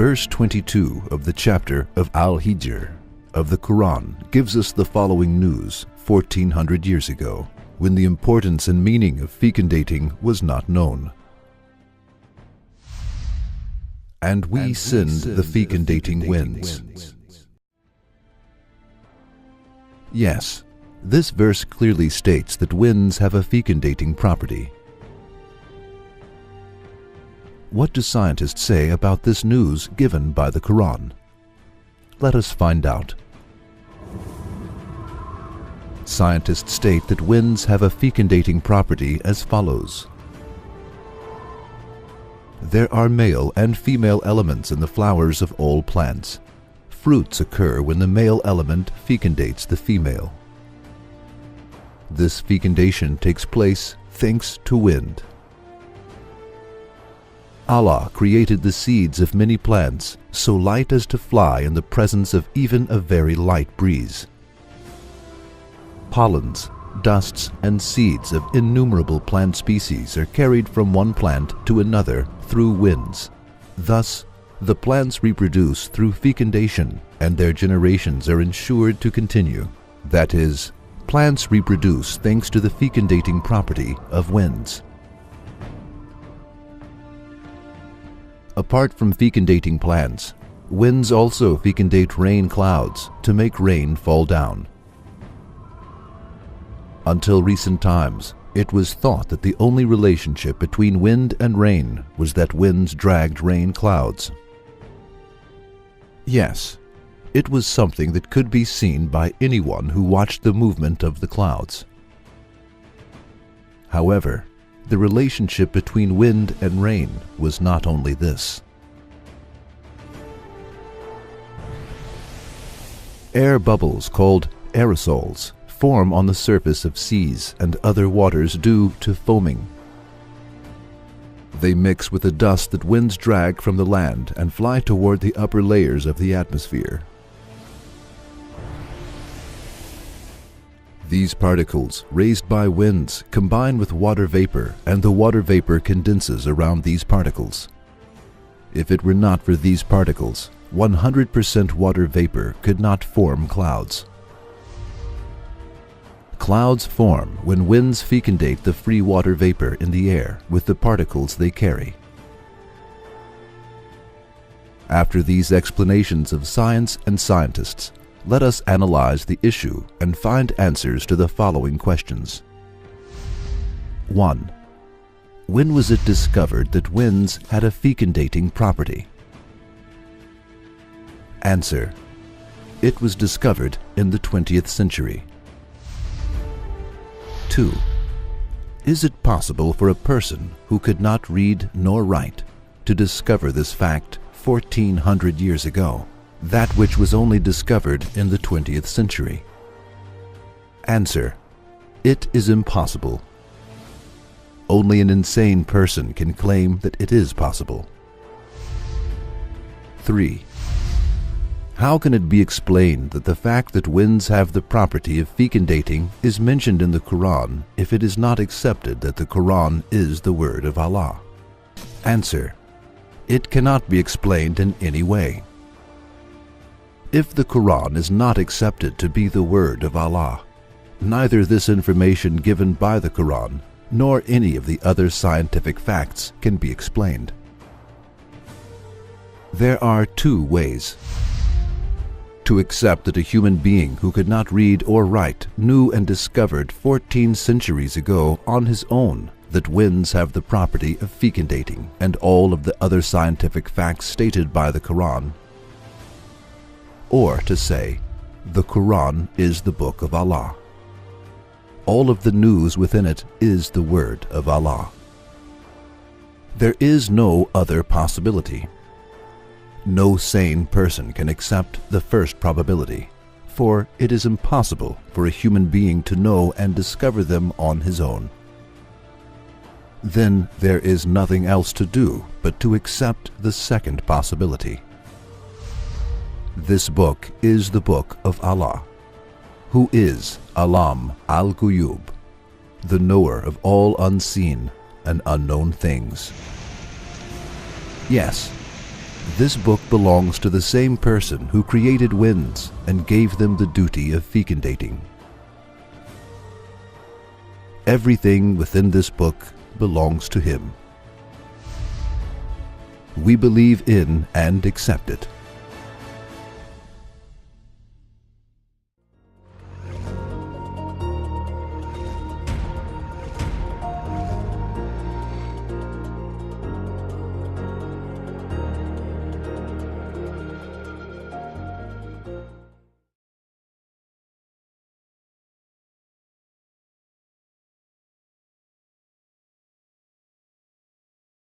Verse 22 of the chapter of Al-Hijr of the Quran gives us the following news 1400 years ago, when the importance and meaning of fecundating was not known. And we send the fecundating winds. Yes, this verse clearly states that winds have a fecundating property. What do scientists say about this news given by the Quran? Let us find out. Scientists state that winds have a fecundating property as follows. There are male and female elements in the flowers of all plants. Fruits occur when the male element fecundates the female. This fecundation takes place thanks to wind. Allah created the seeds of many plants so light as to fly in the presence of even a very light breeze. Pollens, dusts, and seeds of innumerable plant species are carried from one plant to another through winds. Thus, the plants reproduce through fecundation, and their generations are ensured to continue. That is, plants reproduce thanks to the fecundating property of winds. Apart from fecundating plants, winds also fecundate rain clouds to make rain fall down. Until recent times, it was thought that the only relationship between wind and rain was that winds dragged rain clouds. Yes, it was something that could be seen by anyone who watched the movement of the clouds. However, the relationship between wind and rain was not only this. Air bubbles called aerosols form on the surface of seas and other waters due to foaming. They mix with the dust that winds drag from the land and fly toward the upper layers of the atmosphere. These particles, raised by winds, combine with water vapor, and the water vapor condenses around these particles. If it were not for these particles, 100% water vapor could not form clouds. Clouds form when winds fecundate the free water vapor in the air with the particles they carry. After these explanations of science and scientists, let us analyze the issue and find answers to the following questions. 1. When was it discovered that winds had a fecundating property? Answer. It was discovered in the 20th century. 2. Is it possible for a person who could not read nor write to discover this fact 1400 years ago? That which was only discovered in the 20th century? Answer. It is impossible. Only an insane person can claim that it is possible. 3. How can it be explained that the fact that winds have the property of fecundating is mentioned in the Quran if it is not accepted that the Quran is the word of Allah? Answer. It cannot be explained in any way. If the Quran is not accepted to be the word of Allah, neither this information given by the Quran nor any of the other scientific facts can be explained. There are two ways. To accept that a human being who could not read or write knew and discovered 14 centuries ago on his own that winds have the property of fecundating and all of the other scientific facts stated by the Quran. Or to say, the Quran is the book of Allah. All of the news within it is the word of Allah. There is no other possibility. No sane person can accept the first probability, for it is impossible for a human being to know and discover them on his own. Then there is nothing else to do but to accept the second possibility. This book is the book of Allah, who is Alam al-Ghuyub, the knower of all unseen and unknown things. Yes, This book belongs to the same person who created winds and gave them the duty of fecundating. Everything within this book belongs to him. We believe in and accept it.